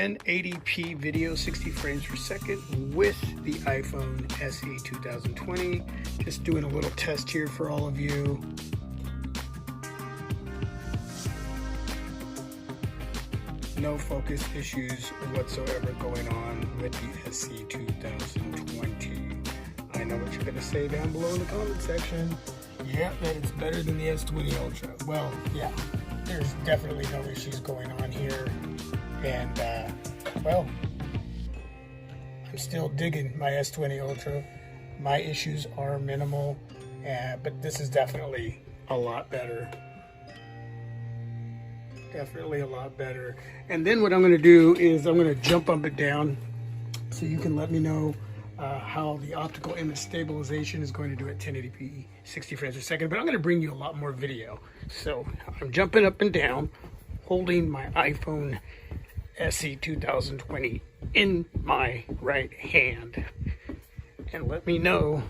1080p video, 60 frames per second with the iPhone SE 2020. Just doing a little test here for all of you. No focus issues whatsoever going on with the SE 2020. I know what you're going to say down below in the comment section. Yeah, that it's better than the S20 Ultra. Well, yeah, there's definitely no issues going on here. And, well, I'm still digging my S20 Ultra. My issues are minimal, but this is definitely a lot better. Definitely a lot better. And then what I'm going to do is I'm going to jump up and down so you can let me know how the optical image stabilization is going to do at 1080p 60 frames per second. But I'm going to bring you a lot more video. So I'm jumping up and down, holding my iPhone SE 2020 in my right hand, and let me know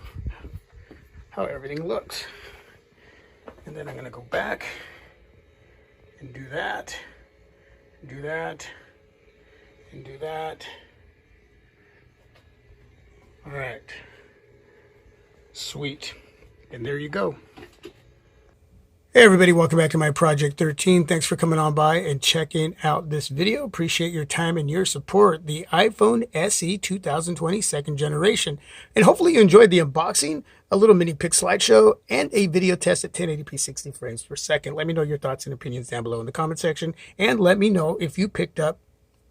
how everything looks. And then I'm going to go back and do that, and do that, and do that. All right, sweet. And there you go. Hey everybody, welcome back to my Project 13. Thanks for coming on by and checking out this video. Appreciate your time and your support. The iPhone SE 2020 second generation. And hopefully you enjoyed the unboxing, a little mini pic slideshow, and a video test at 1080p 60 frames per second. Let me know your thoughts and opinions down below in the comment section. And let me know if you picked up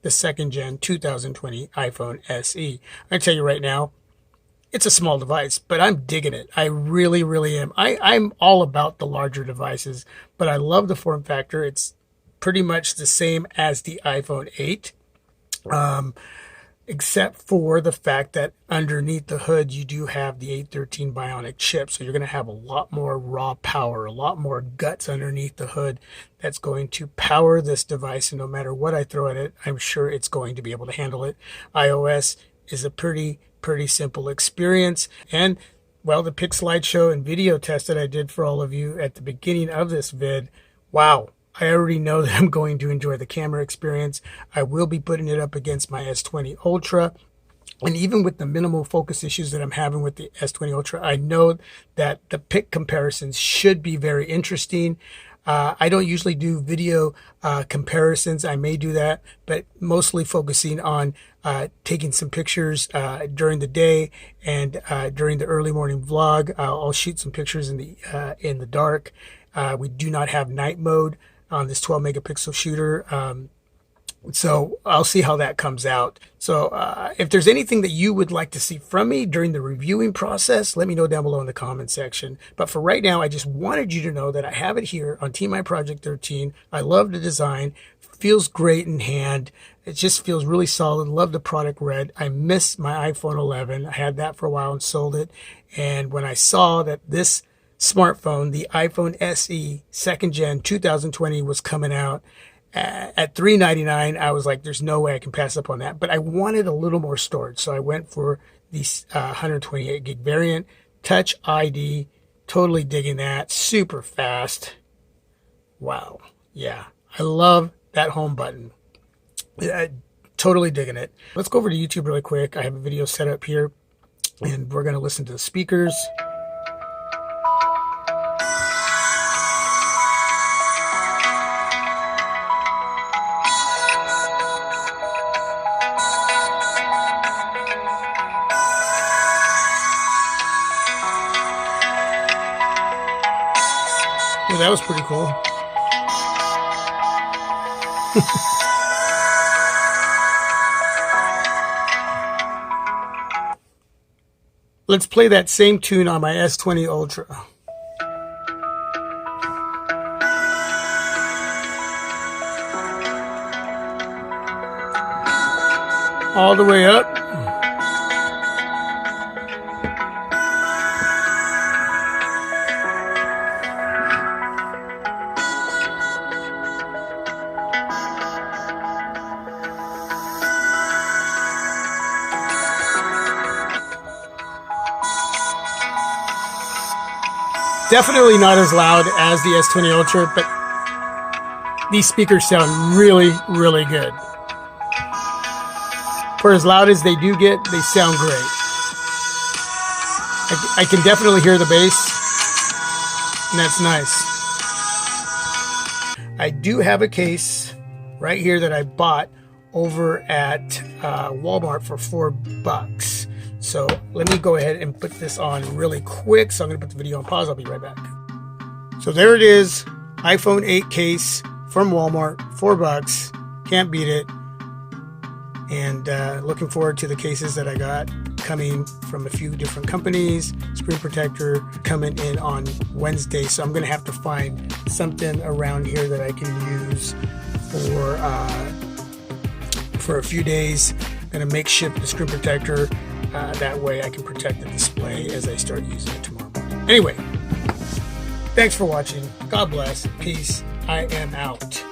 the second gen 2020 iPhone SE. I tell you right now, it's a small device, but I'm digging it. I really, really am. I'm all about the larger devices, but I love the form factor. It's pretty much the same as the iPhone 8, except for the fact that underneath the hood, you do have the 813 Bionic chip. So you're going to have a lot more raw power, a lot more guts underneath the hood that's going to power this device. And no matter what I throw at it, I'm sure it's going to be able to handle it. iOS is a pretty simple experience. And well, the pic slideshow and video test that I did for all of you at the beginning of this vid, wow, I already know that I'm going to enjoy the camera experience. I will be putting it up against my S20 Ultra. And even with the minimal focus issues that I'm having with the S20 Ultra, I know that the pic comparisons should be very interesting. I don't usually do video comparisons. I may do that, but mostly focusing on taking some pictures during the day and during the early morning vlog. I'll shoot some pictures in the dark. We do not have night mode on this 12 megapixel shooter. So I'll see how that comes out. So if there's anything that you would like to see from me during the reviewing process, let me know down below in the comment section. But for right now, I just wanted you to know that I have it here on Team My Project 13. I love the design. Feels great in hand. It just feels really solid. Love the product red. I miss my iPhone 11. I had that for a while and sold it. And when I saw that this smartphone, the iPhone SE second gen 2020 was coming out, at $399, I was like, there's no way I can pass up on that. But I wanted a little more storage, so I went for the 128 gig variant. Touch ID, totally digging that. Super fast. Wow. Yeah, I love that home button. Totally digging it. Let's go over to YouTube really quick. I have a video set up here, and we're going to listen to the speakers. Well, that was pretty cool. Let's play that same tune on my S20 Ultra. All the way up. Definitely not as loud as the S20 Ultra, but these speakers sound really, really good. For as loud as they do get, they sound great. I can definitely hear the bass, and that's nice. I do have a case right here that I bought over at Walmart for $4. So let me go ahead and put this on really quick. So I'm going to put the video on pause. I'll be right back. So there it is, iPhone 8 case from Walmart, $4. Can't beat it. And looking forward to the cases that I got coming from a few different companies. Screen protector coming in on Wednesday. So I'm going to have to find something around here that I can use for a few days. I'm going to makeshift the screen protector. That way I can protect the display as I start using it tomorrow morning. Anyway, thanks for watching. God bless. Peace. I am out.